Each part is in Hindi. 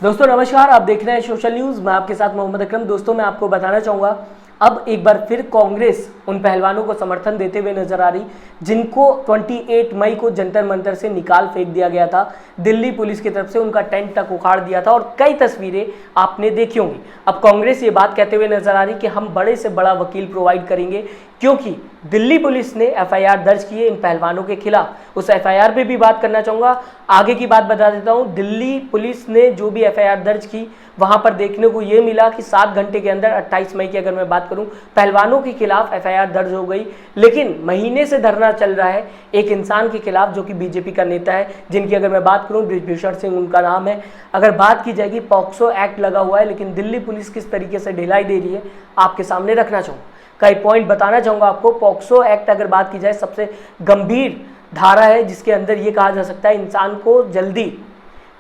दोस्तों नमस्कार, आप देख रहे हैं सोशल न्यूज़। मैं आपके साथ मोहम्मद अकरम। दोस्तों मैं आपको बताना चाहूँगा, अब एक बार फिर कांग्रेस उन पहलवानों को समर्थन देते हुए नजर आ रही जिनको 28 मई को जंतर मंतर से निकाल फेंक दिया गया था। दिल्ली पुलिस की तरफ से उनका टेंट तक उखाड़ दिया था और कई तस्वीरें आपने देखी होंगी। अब कांग्रेस ये बात कहते हुए नजर आ रही कि हम बड़े से बड़ा वकील प्रोवाइड करेंगे, क्योंकि दिल्ली पुलिस ने एफआईआर दर्ज की है इन पहलवानों के खिलाफ। उस एफआईआर पे भी बात करना चाहूँगा। आगे की बात बता देता हूँ, दिल्ली पुलिस ने जो भी एफआईआर दर्ज की वहां पर देखने को ये मिला कि 7 घंटे के अंदर 28 मई की अगर मैं बात करूं, पहलवानों के खिलाफ एफआईआर दर्ज हो गई। लेकिन महीने से धरना चल रहा है एक इंसान के खिलाफ जो कि बीजेपी का नेता है, जिनकी अगर मैं बात करूं बृजभूषण सिंह उनका नाम है। अगर बात की जाएगी, पॉक्सो एक्ट लगा हुआ है, लेकिन दिल्ली पुलिस किस तरीके से ढिलाई दे रही है आपके सामने रखना चाहूँगा। कई पॉइंट बताना चाहूँगा आपको। पॉक्सो एक्ट अगर बात की जाए सबसे गंभीर धारा है, जिसके अंदर ये कहा जा सकता है इंसान को जल्दी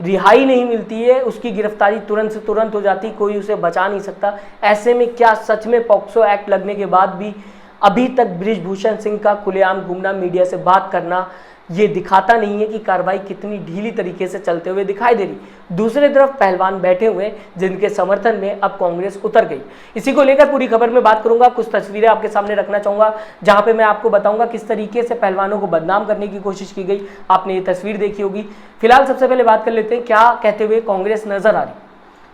रिहाई नहीं मिलती है, उसकी गिरफ्तारी तुरंत से तुरंत हो जाती, कोई उसे बचा नहीं सकता। ऐसे में क्या सच में पॉक्सो एक्ट लगने के बाद भी अभी तक बृजभूषण सिंह का खुलेआम घूमना, मीडिया से बात करना, ये दिखाता नहीं है कि कार्रवाई कितनी ढीली तरीके से चलते हुए दिखाई दे रही। दूसरी तरफ पहलवान बैठे हुए जिनके समर्थन में अब कांग्रेस उतर गई। इसी को लेकर पूरी खबर में बात करूंगा। कुछ तस्वीरें आपके सामने रखना चाहूंगा जहां पे मैं आपको बताऊंगा किस तरीके से पहलवानों को बदनाम करने की कोशिश की गई। आपने ये तस्वीर देखी होगी। फिलहाल सबसे पहले बात कर लेते हैं क्या कहते हुए कांग्रेस नजर आ रही।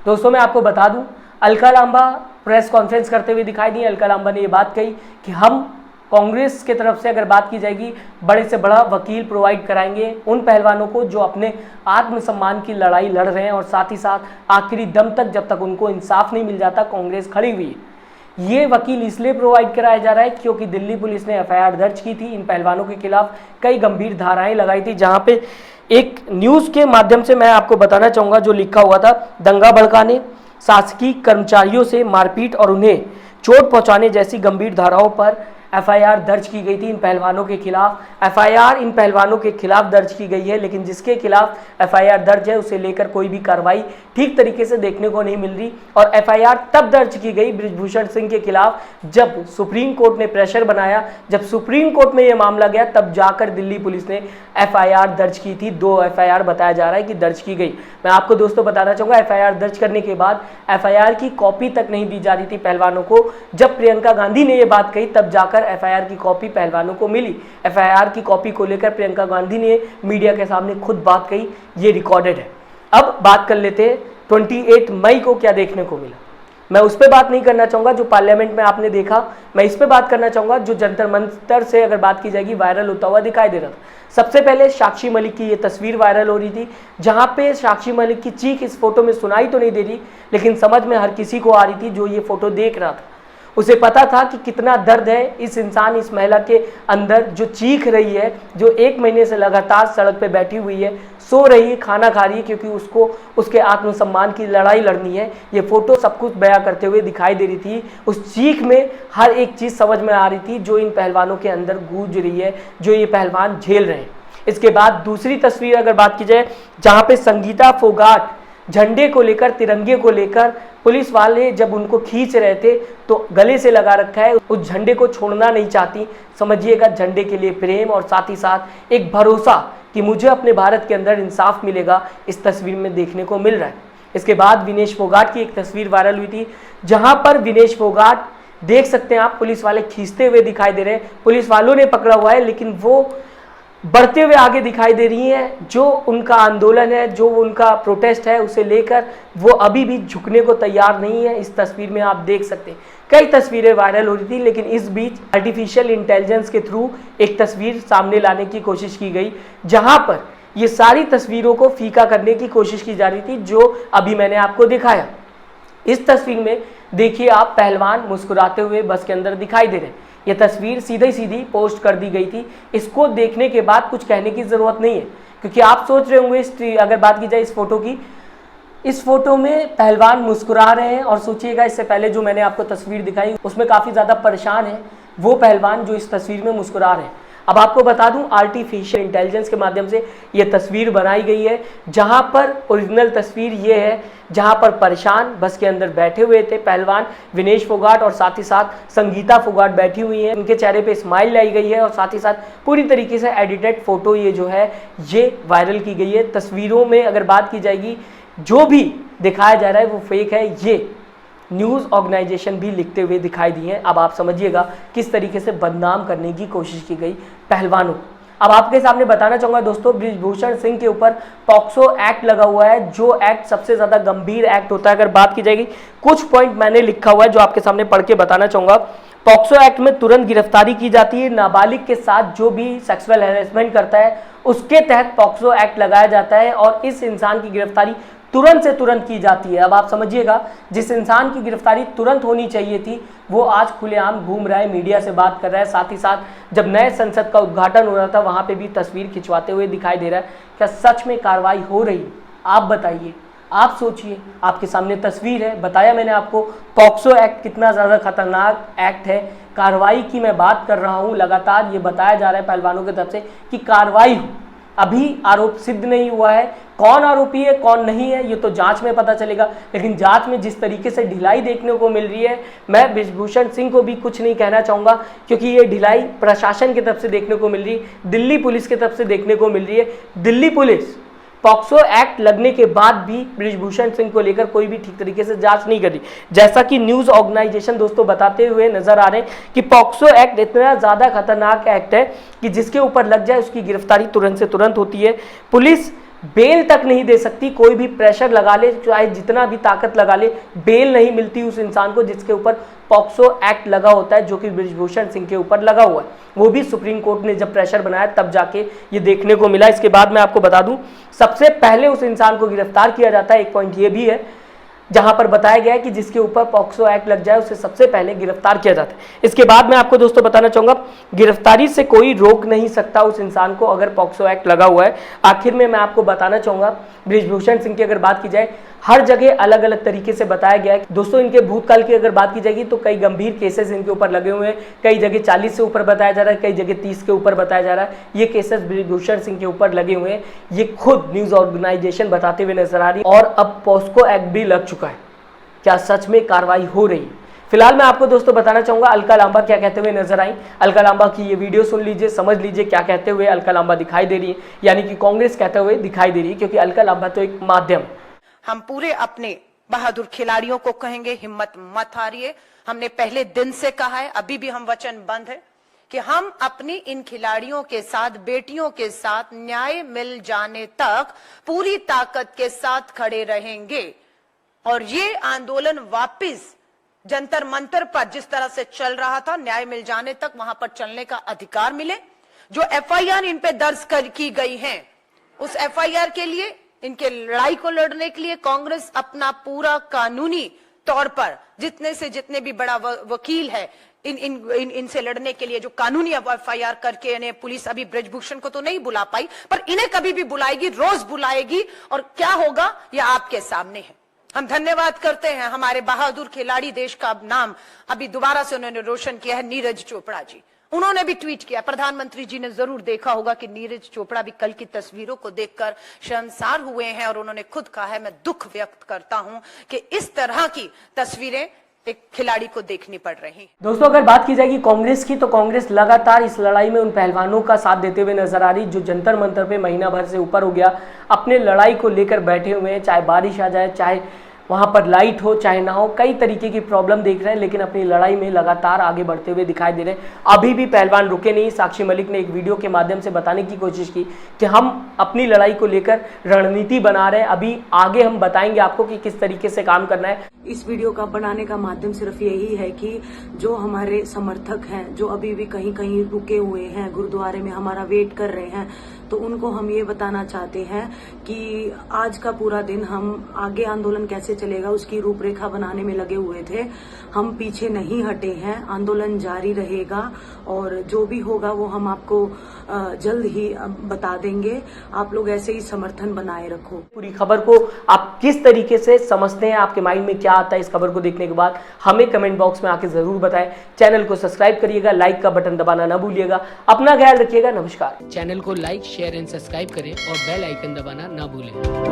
दोस्तों मैं आपको बता दूं, अलका लांबा प्रेस कॉन्फ्रेंस करते हुए दिखाई दी। अलका लांबा ने यह बात कही कि हम कांग्रेस की तरफ से अगर बात की जाएगी, बड़े से बड़ा वकील प्रोवाइड कराएंगे उन पहलवानों को जो अपने आत्मसम्मान की लड़ाई लड़ रहे हैं और साथ ही साथ आखिरी दम तक जब तक उनको इंसाफ नहीं मिल जाता कांग्रेस खड़ी हुई है। ये वकील इसलिए प्रोवाइड कराया जा रहा है क्योंकि दिल्ली पुलिस ने एफआईआर दर्ज की थी इन पहलवानों के खिलाफ, कई गंभीर धाराएं लगाई थी। जहां पे एक न्यूज़ के माध्यम से मैं आपको बताना चाहूँगा जो लिखा हुआ था, दंगा भड़काने, शासकीय कर्मचारियों से मारपीट और उन्हें चोट पहुँचाने जैसी गंभीर धाराओं पर एफआईआर दर्ज की गई थी इन पहलवानों के खिलाफ। एफआईआर इन पहलवानों के खिलाफ दर्ज की गई है, लेकिन जिसके खिलाफ एफआईआर दर्ज है उसे लेकर कोई भी कार्रवाई ठीक तरीके से देखने को नहीं मिल रही। और एफआईआर तब दर्ज की गई बृजभूषण सिंह के खिलाफ जब सुप्रीम कोर्ट ने प्रेशर बनाया, जब सुप्रीम कोर्ट में यह मामला गया तब जाकर दिल्ली पुलिस ने एफआईआर दर्ज की थी। 2 एफआईआर बताया जा रहा है कि दर्ज की गई। मैं आपको दोस्तों बताना चाहूँगा, एफआईआर दर्ज करने के बाद एफआईआर की कॉपी तक नहीं दी जा रही थी पहलवानों को। जब प्रियंका गांधी ने यह बात कही तब जाकर एफआईआर की कॉपी पहलवानों को मिली। एफआईआर की कॉपी को लेकर प्रियंका गांधी ने मीडिया के सामने खुद बात कही, ये रिकॉर्डेड है। अब बात कर लेते हैं 28 मई को क्या देखने को मिला। मैं उस पर बात नहीं करना चाहूँगा जो पार्लियामेंट में आपने देखा, मैं इस पर बात करना चाहूँगा जो जंतर मंतर से अगर बात की जाएगी वायरल होता हुआ दिखाई दे रहा था। सबसे पहले साक्षी मलिक की ये तस्वीर वायरल हो रही थी, जहाँ पे साक्षी मलिक की चीख इस फोटो में सुनाई तो नहीं दे रही, लेकिन समझ में हर किसी को आ रही थी जो ये फोटो देख रहा था। उसे पता था कि कितना दर्द है इस इंसान, इस महिला के अंदर जो चीख रही है, जो 1 महीने से लगातार सड़क पे बैठी हुई है, सो रही है, खाना खा रही है, क्योंकि उसको उसके आत्मसम्मान की लड़ाई लड़नी है। ये फोटो सब कुछ बयां करते हुए दिखाई दे रही थी। उस चीख में हर एक चीज़ समझ में आ रही थी जो इन पहलवानों के अंदर गूंज रही है, जो ये पहलवान झेल रहे हैं। इसके बाद दूसरी तस्वीर अगर बात की जाए, जहाँ पे संगीता फोगाट झंडे को लेकर, तिरंगे को लेकर पुलिस वाले जब उनको खींच रहे थे तो गले से लगा रखा है, उस झंडे को छोड़ना नहीं चाहती। समझिएगा झंडे के लिए प्रेम और साथ ही साथ एक भरोसा कि मुझे अपने भारत के अंदर इंसाफ मिलेगा, इस तस्वीर में देखने को मिल रहा है। इसके बाद विनेश फोगाट की एक तस्वीर वायरल हुई थी, जहां पर विनेश फोगाट देख सकते हैं आप, पुलिस वाले खींचते हुए दिखाई दे रहे हैं। पुलिस वालों ने पकड़ा हुआ है, लेकिन वो बढ़ते हुए आगे दिखाई दे रही हैं। जो उनका आंदोलन है, जो उनका प्रोटेस्ट है, उसे लेकर वो अभी भी झुकने को तैयार नहीं है। इस तस्वीर में आप देख सकते हैं कई तस्वीरें वायरल हो रही थी, लेकिन इस बीच आर्टिफिशियल इंटेलिजेंस के थ्रू एक तस्वीर सामने लाने की कोशिश की गई, जहां पर ये सारी तस्वीरों को फीका करने की कोशिश की जा रही थी, जो अभी मैंने आपको दिखाया। इस तस्वीर में देखिए आप, पहलवान मुस्कुराते हुए बस के अंदर दिखाई दे रहे हैं। ये तस्वीर सीधी सीधी पोस्ट कर दी गई थी। इसको देखने के बाद कुछ कहने की ज़रूरत नहीं है, क्योंकि आप सोच रहे होंगे अगर बात की जाए इस फोटो की, इस फोटो में पहलवान मुस्कुरा रहे हैं और सोचिएगा इससे पहले जो मैंने आपको तस्वीर दिखाई उसमें काफ़ी ज़्यादा परेशान है वो पहलवान जो इस तस्वीर में मुस्कुरा रहे हैं। अब आपको बता दूं, आर्टिफिशियल इंटेलिजेंस के माध्यम से ये तस्वीर बनाई गई है, जहां पर ओरिजिनल तस्वीर ये है, जहां पर परेशान बस के अंदर बैठे हुए थे पहलवान विनेश फोगाट और साथ ही साथ संगीता फोगाट बैठी हुई हैं। उनके चेहरे पे स्माइल लाई गई है और साथ ही साथ पूरी तरीके से एडिटेड फोटो ये जो है ये वायरल की गई है। तस्वीरों में अगर बात की जाएगी जो भी दिखाया जा रहा है वो फेक है, ये न्यूज़ ऑर्गेनाइजेशन भी लिखते हुए दिखाई दिए हैं। अब आप समझिएगा किस तरीके से बदनाम करने की कोशिश की गई पहलवानों। अब आपके सामने बताना चाहूँगा दोस्तों, बृजभूषण सिंह के ऊपर पॉक्सो एक्ट लगा हुआ है, जो एक्ट सबसे ज़्यादा गंभीर एक्ट होता है। अगर बात की जाएगी, कुछ पॉइंट मैंने लिखा हुआ है जो आपके सामने पढ़ के बताना चाहूँगा। पॉक्सो एक्ट में तुरंत गिरफ्तारी की जाती है, नाबालिग के साथ जो भी सेक्सुअल हैरेसमेंट करता है उसके तहत पॉक्सो एक्ट लगाया जाता है और इस इंसान की गिरफ्तारी तुरंत से तुरंत की जाती है। अब आप समझिएगा, जिस इंसान की गिरफ्तारी तुरंत होनी चाहिए थी वो आज खुलेआम घूम रहा है, मीडिया से बात कर रहा है, साथ ही साथ जब नए संसद का उद्घाटन हो रहा था वहां पे भी तस्वीर खिंचवाते हुए दिखाई दे रहा है। क्या सच में कार्रवाई हो रही? आप बताइए, आप सोचिए, आपके सामने तस्वीर है। बताया मैंने आपको पॉक्सो एक्ट कितना ज़्यादा खतरनाक एक्ट है। कार्रवाई की मैं बात कर रहा हूँ, लगातार ये बताया जा रहा है पहलवानों की तरफ से कि कार्रवाई हो। अभी आरोप सिद्ध नहीं हुआ है, कौन आरोपी है कौन नहीं है ये तो जांच में पता चलेगा, लेकिन जांच में जिस तरीके से ढिलाई देखने को मिल रही है, मैं बृजभूषण सिंह को भी कुछ नहीं कहना चाहूँगा, क्योंकि ये ढिलाई प्रशासन की तरफ से देखने को मिल रही है, दिल्ली पुलिस की तरफ से देखने को मिल रही है। दिल्ली पुलिस पॉक्सो एक्ट लगने के बाद भी बृजभूषण सिंह को लेकर कोई भी ठीक तरीके से जांच नहीं कर रही, जैसा कि न्यूज़ ऑर्गेनाइजेशन दोस्तों बताते हुए नजर आ रहे हैं कि पॉक्सो एक्ट इतना ज़्यादा खतरनाक एक्ट है कि जिसके ऊपर लग जाए उसकी गिरफ्तारी तुरंत से तुरंत होती है। पुलिस बेल तक नहीं दे सकती, कोई भी प्रेशर लगा ले, चाहे जितना भी ताकत लगा ले, बेल नहीं मिलती उस इंसान को जिसके ऊपर पॉक्सो एक्ट लगा होता है, जो कि बृजभूषण सिंह के ऊपर लगा हुआ है। वो भी सुप्रीम कोर्ट ने जब प्रेशर बनाया तब जाके ये देखने को मिला। इसके बाद मैं आपको बता दूं, सबसे पहले उस इंसान को गिरफ्तार किया जाता है। एक पॉइंट ये भी है जहां पर बताया गया है कि जिसके ऊपर पॉक्सो एक्ट लग जाए उसे सबसे पहले गिरफ्तार किया जाता है। इसके बाद मैं आपको दोस्तों बताना चाहूंगा, गिरफ्तारी से कोई रोक नहीं सकता उस इंसान को अगर पॉक्सो एक्ट लगा हुआ है। आखिर में मैं आपको बताना चाहूंगा, बृजभूषण सिंह की अगर बात की जाए, हर जगह अलग अलग तरीके से बताया गया है। दोस्तों इनके भूतकाल की अगर बात की जाएगी तो कई गंभीर केसेस इनके ऊपर लगे हुए हैं, कई जगह 40 से ऊपर बताया जा रहा है, कई जगह 30 के ऊपर बताया जा रहा है। ये केसेस बृजभूषण सिंह के ऊपर लगे हुए हैं, ये खुद न्यूज ऑर्गेनाइजेशन बताते हुए नजर आ रही है। और अब पॉक्सो एक्ट भी लग चुका है। क्या सच में कार्रवाई हो रही है? फिलहाल मैं आपको दोस्तों बताना चाहूंगा अलका लांबा क्या कहते हुए नजर आई। अलका लांबा की ये वीडियो सुन लीजिए, समझ लीजिए क्या कहते हुए अलका लांबा दिखाई दे रही है, यानी कि कांग्रेस कहते हुए दिखाई दे रही है, क्योंकि अलका लांबा तो एक माध्यम। हम पूरे अपने बहादुर खिलाड़ियों को कहेंगे, हिम्मत मत हारिए। हमने पहले दिन से कहा है, अभी भी हम वचनबद्ध हैं कि हम अपनी इन खिलाड़ियों के साथ, बेटियों के साथ न्याय मिल जाने तक पूरी ताकत के साथ खड़े रहेंगे। और ये आंदोलन वापस जंतर मंतर पर जिस तरह से चल रहा था, न्याय मिल जाने तक वहां पर चलने का अधिकार मिले। जो एफआईआर इन पे दर्ज की गई है, उस एफआईआर के लिए, इनके लड़ाई को लड़ने के लिए कांग्रेस अपना पूरा कानूनी तौर पर जितने से जितने भी बड़ा वकील है इनसे लड़ने के लिए जो कानूनी एफआईआर करके, इन्हें पुलिस अभी बृजभूषण को तो नहीं बुला पाई, पर इन्हें कभी भी बुलाएगी, रोज बुलाएगी। और क्या होगा यह आपके सामने है। हम धन्यवाद करते हैं हमारे बहादुर खिलाड़ी, देश का नाम अभी दोबारा से उन्होंने रोशन किया है, नीरज चोपड़ा जी। उन्होंने भी ट्वीट किया, प्रधानमंत्री जी ने जरूर देखा होगा कि नीरज चोपड़ा भी कल की तस्वीरों को देखकर शर्मसार हुए हैं और उन्होंने खुद कहा है, मैं दुख व्यक्त करता हूं कि इस तरह की तस्वीरें एक खिलाड़ी को देखनी पड़ रही। दोस्तों अगर बात की जाएगी कांग्रेस की, तो कांग्रेस लगातार इस लड़ाई में उन पहलवानों का साथ देते हुए नजर आ रही जो जंतर मंतर पे महीना भर से ऊपर हो गया, अपने लड़ाई को लेकर बैठे हुए हैं। चाहे बारिश आ जाए, चाहे वहाँ पर लाइट हो, चाहे ना हो, कई तरीके की प्रॉब्लम देख रहे हैं, लेकिन अपनी लड़ाई में लगातार आगे बढ़ते हुए दिखाई दे रहे हैं। अभी भी पहलवान रुके नहीं। साक्षी मलिक ने एक वीडियो के माध्यम से बताने की कोशिश की कि हम अपनी लड़ाई को लेकर रणनीति बना रहे हैं, अभी आगे हम बताएंगे आपको कि किस तरीके से काम करना है। इस वीडियो का बनाने का माध्यम सिर्फ यही है कि जो हमारे समर्थक हैं, जो अभी भी कहीं कहीं रुके हुए हैं, गुरुद्वारे में हमारा वेट कर रहे हैं, तो उनको हम ये बताना चाहते हैं कि आज का पूरा दिन हम आगे आंदोलन कैसे चलेगा उसकी रूपरेखा बनाने में लगे हुए थे। हम पीछे नहीं हटे हैं, आंदोलन जारी रहेगा और जो भी होगा वो हम आपको जल्द ही बता देंगे। आप लोग ऐसे ही समर्थन बनाए रखो। पूरी खबर को आप किस तरीके से समझते हैं, आपके माइंड में क्या आता है इस खबर को देखने के बाद, हमें कमेंट बॉक्स में आके जरूर बताएं। चैनल को सब्सक्राइब करिएगा, लाइक का बटन दबाना ना भूलिएगा। अपना ख्याल रखिएगा। नमस्कार। चैनल को लाइक, शेयर एंड सब्सक्राइब करें और बेल आइकन दबाना ना भूलें।